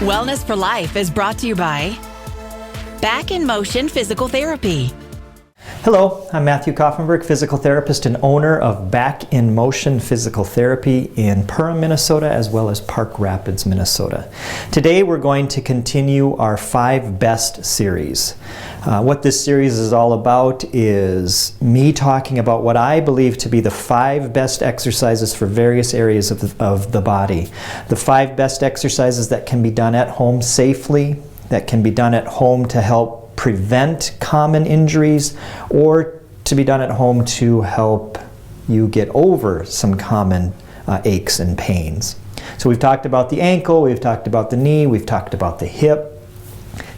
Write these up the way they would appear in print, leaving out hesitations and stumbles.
Wellness for Life is brought to you by Back in Motion Physical Therapy. Hello, I'm Matthew Kaufenberg, physical therapist and owner of Back in Motion Physical Therapy in Perham, Minnesota, as well as Park Rapids, Minnesota. Today we're going to continue our 5 Best series. What this series is all about is me talking about what I believe to be the 5 best exercises for various areas of the body. The 5 best exercises that can be done at home safely, that can be done at home to help prevent common injuries, or to be done at home to help you get over some common aches and pains. So we've talked about the ankle, we've talked about the knee, we've talked about the hip.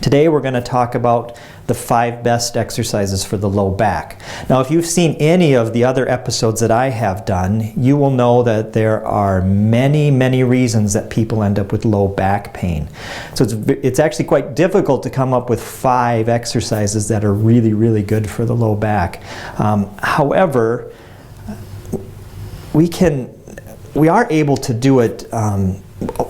Today we're going to talk about the 5 best exercises for the low back. Now, if you've seen any of the other episodes that I have done, you will know that there are many reasons that people end up with low back pain. So it's actually quite difficult to come up with 5 exercises that are really good for the low back. However, we are able to do it.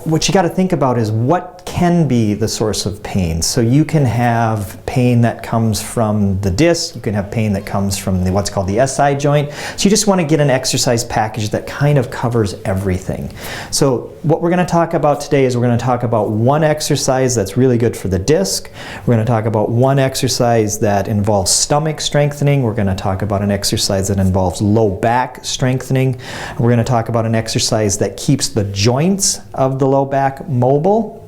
What you got to think about is what can be the source of pain. So you can have pain that comes from the disc, you can have pain that comes from what's called the SI joint. So you just want to get an exercise package that kind of covers everything. So what we're going to talk about today is we're going to talk about one exercise that's really good for the disc. We're going to talk about one exercise that involves stomach strengthening. We're going to talk about an exercise that involves low back strengthening. We're going to talk about an exercise that keeps the joints of the low back mobile.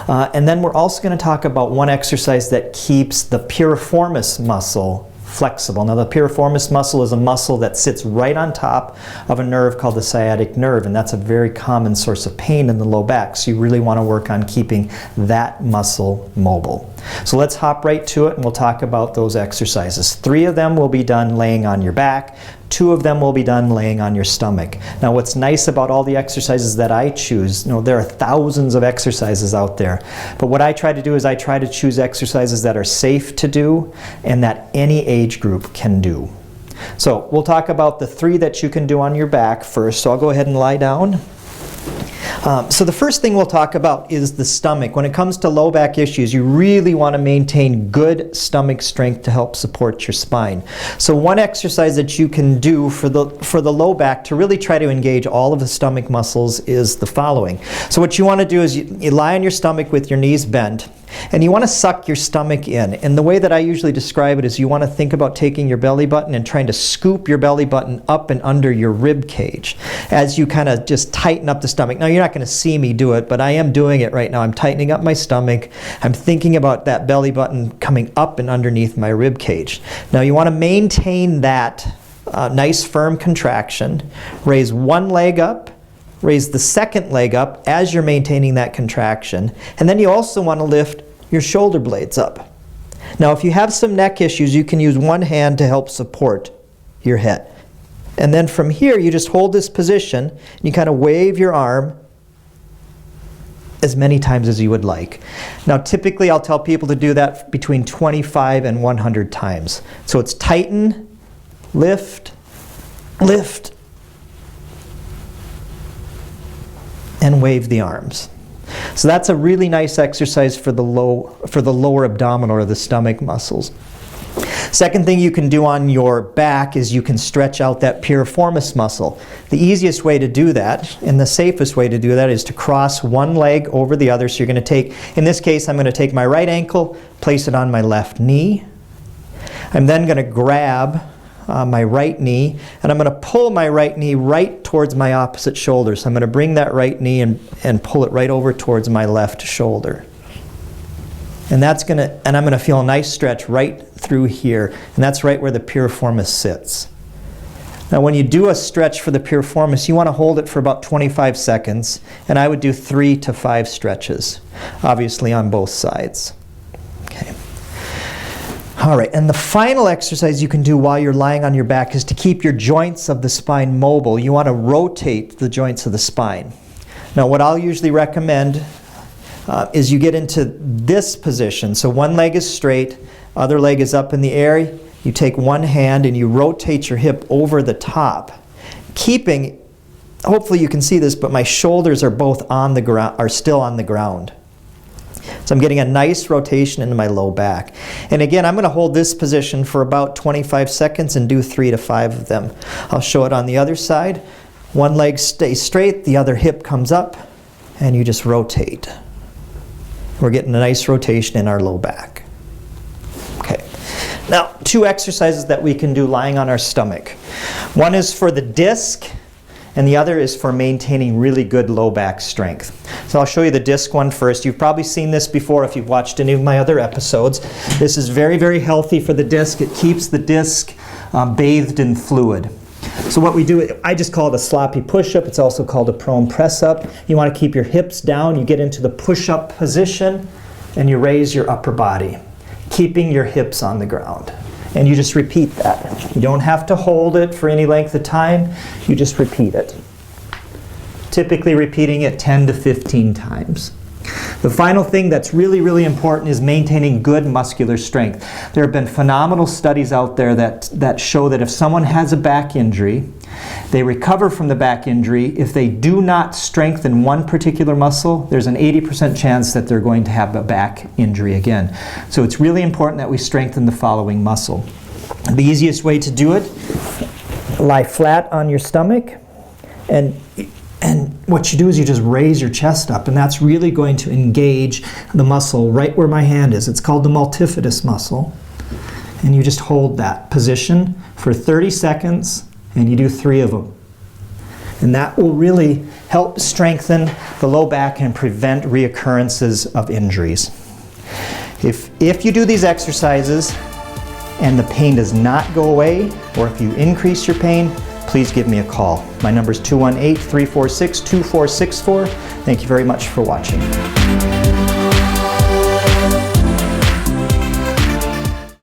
And then we're also going to talk about one exercise that keeps the piriformis muscle flexible. Now, the piriformis muscle is a muscle that sits right on top of a nerve called the sciatic nerve, and that's a very common source of pain in the low back. So you really want to work on keeping that muscle mobile. So let's hop right to it, and we'll talk about those exercises. 3 of them will be done laying on your back. 2 of them will be done laying on your stomach. Now, what's nice about all the exercises that I choose, there are thousands of exercises out there, but what I try to do is I try to choose exercises that are safe to do and that any age group can do. So we'll talk about the 3 that you can do on your back first. So I'll go ahead and lie down. So the first thing we'll talk about is the stomach. When it comes to low back issues, you really want to maintain good stomach strength to help support your spine. So one exercise that you can do for the low back to really try to engage all of the stomach muscles is the following. So what you want to do is you lie on your stomach with your knees bent, and you want to suck your stomach in. And the way that I usually describe it is you want to think about taking your belly button and trying to scoop your belly button up and under your rib cage as you kind of just tighten up the stomach. Now, you're not going to see me do it, but I am doing it right now. I'm tightening up my stomach. I'm thinking about that belly button coming up and underneath my rib cage. Now, you want to maintain that nice firm contraction. Raise one leg up. Raise the second leg up as you're maintaining that contraction. And then you also want to lift your shoulder blades up. Now, if you have some neck issues, you can use one hand to help support your head. And then from here, you just hold this position, and you kind of wave your arm as many times as you would like. Now, typically, I'll tell people to do that between 25 and 100 times. So it's tighten, lift, lift, and wave the arms. So that's a really nice exercise for the lower abdominal or the stomach muscles. Second thing you can do on your back is you can stretch out that piriformis muscle. The easiest way to do that, and the safest way to do that, is to cross one leg over the other. So you're going to take, in this case, I'm going to take my right ankle, place it on my left knee. I'm then going to grab my right knee, and I'm going to pull my right knee right towards my opposite shoulder. So I'm going to bring that right knee and pull it right over towards my left shoulder. And I'm going to feel a nice stretch right through here, and that's right where the piriformis sits. Now, when you do a stretch for the piriformis, you want to hold it for about 25 seconds, and I would do 3 to 5 stretches, obviously on both sides. Okay. All right, and the final exercise you can do while you're lying on your back is to keep your joints of the spine mobile. You want to rotate the joints of the spine. Now, what I'll usually recommend is you get into this position. So one leg is straight, other leg is up in the air. You take one hand and you rotate your hip over the top, keeping, hopefully you can see this, but my shoulders are both on the ground, are still on the ground. So I'm getting a nice rotation into my low back. And again, I'm going to hold this position for about 25 seconds and do 3 to 5 of them. I'll show it on the other side. One leg stays straight, the other hip comes up, and you just rotate. We're getting a nice rotation in our low back. Okay. Now, 2 exercises that we can do lying on our stomach. One is for the disc, and the other is for maintaining really good low back strength. So I'll show you the disc one first. You've probably seen this before if you've watched any of my other episodes. This is very, very healthy for the disc. It keeps the disc bathed in fluid. So what we do, I just call it a sloppy push-up. It's also called a prone press-up. You want to keep your hips down. You get into the push-up position, and you raise your upper body, keeping your hips on the ground. And you just repeat that. You don't have to hold it for any length of time. You just repeat it. Typically repeating it 10 to 15 times. The final thing that's really, really important is maintaining good muscular strength. There have been phenomenal studies out there that show that if someone has a back injury, they recover from the back injury. If they do not strengthen one particular muscle, there's an 80% chance that they're going to have a back injury again. So it's really important that we strengthen the following muscle. The easiest way to do it, lie flat on your stomach, and what you do is you just raise your chest up, and that's really going to engage the muscle right where my hand is. It's called the multifidus muscle. And you just hold that position for 30 seconds, and you do 3 of them. And that will really help strengthen the low back and prevent reoccurrences of injuries. If you do these exercises and the pain does not go away, or if you increase your pain, please give me a call. My number is 218-346-2464. Thank you very much for watching.